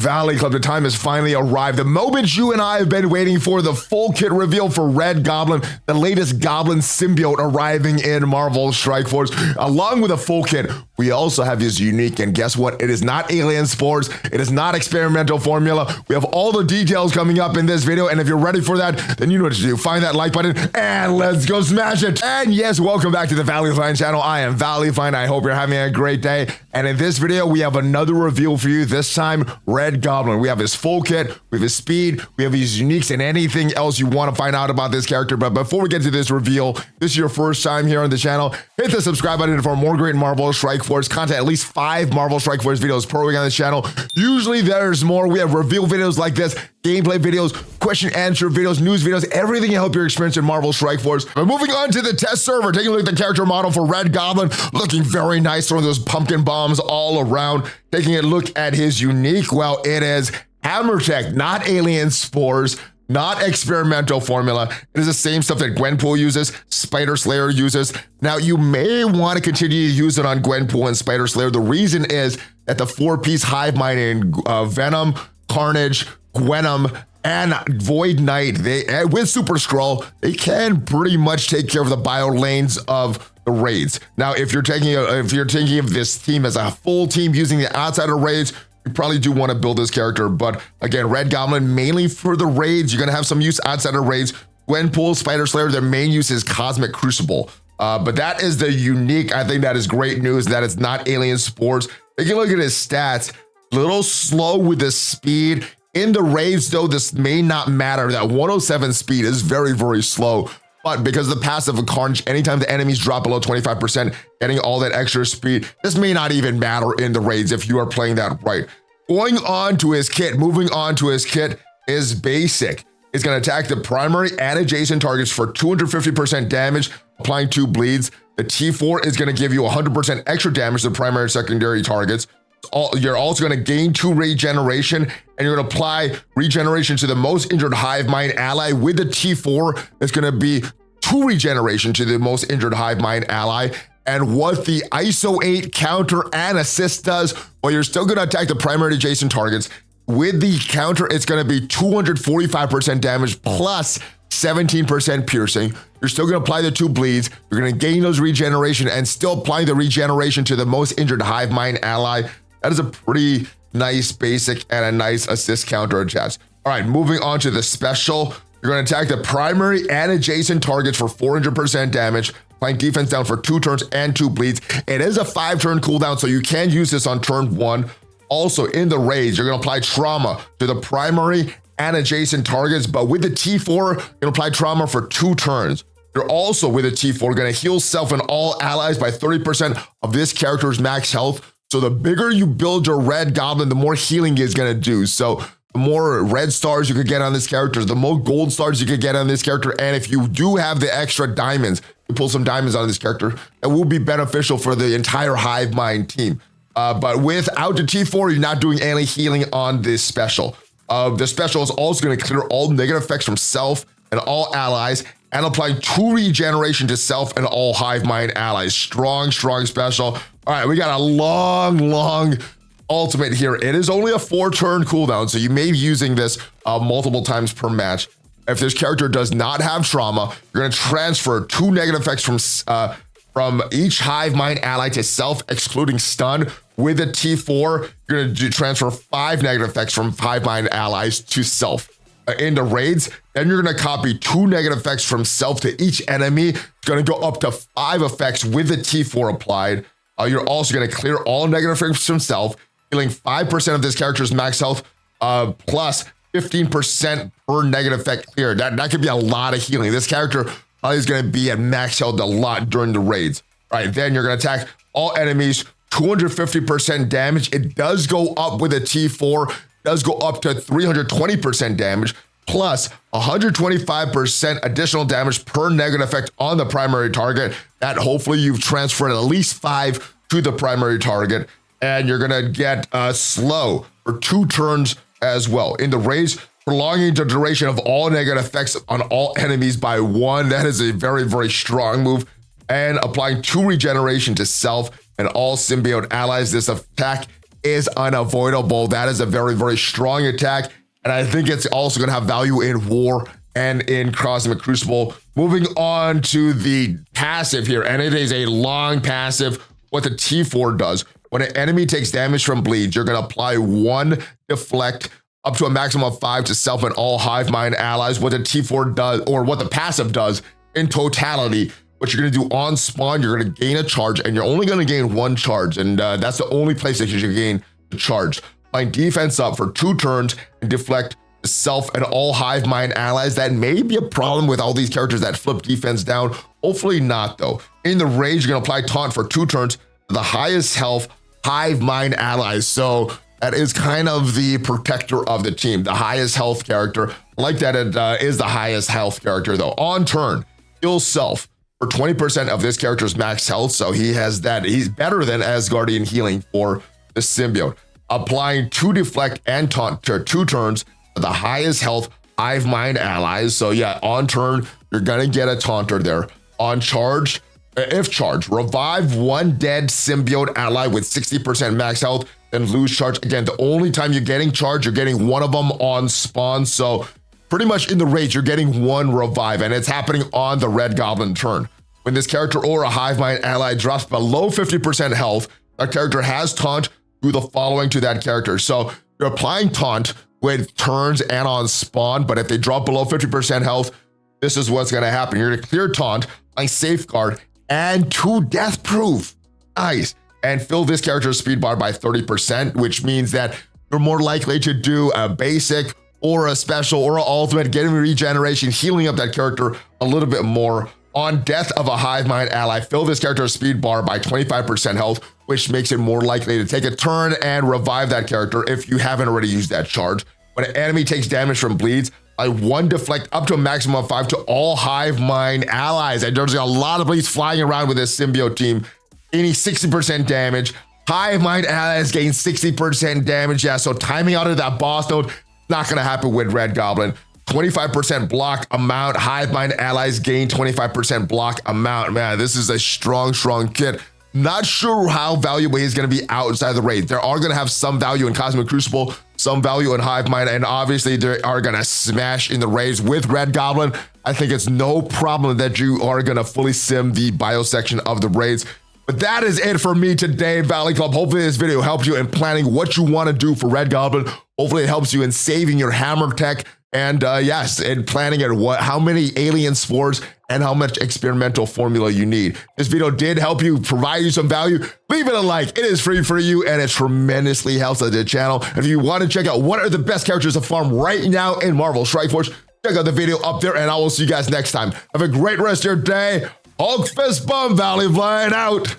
Valley Club, the time has finally arrived. The moment you and I have been waiting for, the full kit reveal for Red Goblin, the latest Goblin symbiote arriving in Marvel Strike Force. Along with a full kit, we also have his unique, and guess what? It is not alien spores. It is not experimental formula. We have all the details coming up in this video, and if you're ready for that, then you know what to do. Find that like button, and let's go smash it. And yes, welcome back to the ValleyFlyin channel. I am ValleyFlyin. I hope you're having a great day. And in this video, we have another reveal for you. This time, Red Goblin. We have his full kit, we have his speed, we have his uniques, and anything else you want to find out about this character. But before we get to this reveal, this is your first time here on the channel, hit the subscribe button for more great Marvel Strike Force content. At least 5 Marvel Strike Force videos per week on this channel. Usually there's more. We have reveal videos like this, gameplay videos, question answer videos, news videos, everything to help your experience in Marvel Strike Force. But moving on to the test server, taking a look at the character model for Red Goblin, looking very nice, throwing those pumpkin bombs all around. Taking a look at his unique, well, it is Hammer Tech, not alien spores, not experimental formula. It is the same stuff that Gwenpool uses, Spider Slayer uses. Now, you may want to continue to use it on Gwenpool and Spider Slayer. The reason is that the 4-piece Hive Mind in Venom, Carnage, Gwenom, and Void Knight, they with super-skrull, they can pretty much take care of the bio lanes of the raids. Now, if you're thinking of this team as a full team using the outsider raids, you probably do want to build this character. But again, Red Goblin mainly for the raids. You're gonna have some use outsider raids. Gwenpool, Spider Slayer, their main use is Cosmic Crucible. But that is the unique. I think that is great news that it's not alien spores. Taking a look at his stats, a little slow with the speed. In the raids, though, this may not matter. That 107 speed is very, very slow. But because of the passive of Carnage, anytime the enemies drop below 25%, getting all that extra speed, this may not even matter in the raids if you are playing that right. Going on to his kit, moving on to his kit is basic. It's going to attack the primary and adjacent targets for 250% damage, applying 2 bleeds. The T4 is going to give you 100% extra damage to the primary and secondary targets. You're also going to gain 2 regeneration, and you're going to apply regeneration to the most injured Hive Mind ally. With the T4, it's going to be 2 regeneration to the most injured Hive Mind ally. And what the ISO 8 counter and assist does, well, you're still going to attack the primary adjacent targets. With the counter, it's going to be 245% damage plus 17% piercing. You're still going to apply the 2 bleeds. You're going to gain those regeneration and still apply the regeneration to the most injured Hive Mind ally. That is a pretty nice basic and a nice assist counter attached. All right, moving on to the special. You're going to attack the primary and adjacent targets for 400% damage, applying defense down for 2 turns and 2 bleeds. It is a 5-turn cooldown, so you can use this on turn 1. Also, in the raids, you're going to apply trauma to the primary and adjacent targets, but with the T4, you're going to apply trauma for 2 turns. You're also, with the T4, going to heal self and all allies by 30% of this character's max health. So the bigger you build your Red Goblin, the more healing is going to do. So the more red stars you could get on this character, the more gold stars you could get on this character. And if you do have the extra diamonds, you pull some diamonds on this character, that will be beneficial for the entire Hive Mind team. But without the T4, you're not doing any healing on this special. The special is also going to clear all negative effects from self and all allies, and apply 2 regeneration to self and all Hive Mind allies. Strong, strong special. All right, we got a long ultimate here. It is only a 4-turn cooldown, so you may be using this multiple times per match. If this character does not have trauma, you're going to transfer 2 negative effects from each Hive Mind ally to self, excluding stun. With a T4, you're going to transfer 5 negative effects from Hive Mind allies to self. In the raids, then you're going to copy 2 negative effects from self to each enemy. It's going to go up to 5 effects with the T4 applied. You're also going to clear all negative effects from self, healing 5% of this character's max health, plus 15% per negative effect cleared. That could be a lot of healing. This character is going to be at max health a lot during the raids. All right, then you're going to attack all enemies, 250% damage. It does go up with a T4, does go up to 320% damage, plus 125% additional damage per negative effect on the primary target. That hopefully you've transferred at least 5 to the primary target, and you're gonna get slow for 2 turns as well. In the raids, prolonging the duration of all negative effects on all enemies by 1. That is a very, very strong move. And applying 2 regeneration to self and all symbiote allies. This attack is unavoidable. That is a very, very strong attack. And I think it's also going to have value in War and in Cosmic Crucible. Moving on to the passive here, and it is a long passive. What the T4 does, when an enemy takes damage from bleeds, you're going to apply 1 deflect up to a maximum of 5 to self and all Hive Mind allies. What the T4 does, or what the passive does in totality, what you're going to do on spawn, you're going to gain a charge, and you're only going to gain 1 charge, and that's the only place that you should gain the charge. Line defense up for 2 turns and deflect self and all Hive Mind allies. That may be a problem with all these characters that flip defense down. Hopefully not, though. In the rage, you're going to apply taunt for 2 turns to the highest health Hive Mind allies. So that is kind of the protector of the team, the highest health character. I like that it is the highest health character, though. On turn, heal self for 20% of this character's max health. So he has that. He's better than Asgardian healing for the symbiote. Applying 2 deflect and taunt to 2 turns to the highest health Hive Mind allies. So yeah, on turn, you're gonna get a taunter there. On charge, if charged, revive 1 dead symbiote ally with 60% max health, then lose charge. Again, the only time you're getting charge, you're getting 1 of them on spawn. So pretty much in the rage, you're getting 1 revive, and it's happening on the Red Goblin turn. When this character or a Hive Mind ally drops below 50% health, that character has taunt, do the following to that character. So you're applying taunt with turns and on spawn, but if they drop below 50% health, this is what's gonna happen. You're gonna clear taunt, like safeguard, and 2 death proof. Nice. And fill this character's speed bar by 30%, which means that you're more likely to do a basic or a special or an ultimate, getting regeneration, healing up that character a little bit more. On death of a Hive Mind ally, fill this character's speed bar by 25% health, which makes it more likely to take a turn and revive that character if you haven't already used that charge. When an enemy takes damage from bleeds, I 1 deflect up to a maximum of 5 to all Hive Mind allies. And there's a lot of bleeds flying around with this symbiote team, gaining 60% damage. Hive Mind allies gain 60% damage. Yeah, so timing out of that boss node, not gonna happen with Red Goblin. 25% block amount. Hive Mind allies gain 25% block amount. Man, this is a strong, strong kit. Not sure how valuable he's going to be outside the raid. There are going to have some value in Cosmic Crucible, some value in Hive Mind, and obviously they are going to smash in the raids with Red Goblin. I think it's no problem that you are going to fully sim the bio section of the raids. But that is it for me today, Valley Club. Hopefully this video helps you in planning what you want to do for Red Goblin. Hopefully it helps you in saving your hammer tech. And yes, in planning at how many alien spores and how much experimental formula you need. This video did help you, provide you some value. Leave it a like. It is free for you, and it tremendously helps the channel. If you want to check out what are the best characters to farm right now in Marvel Strike Force, check out the video up there, and I will see you guys next time. Have a great rest of your day. Hulk fist bump, ValleyFlyin out.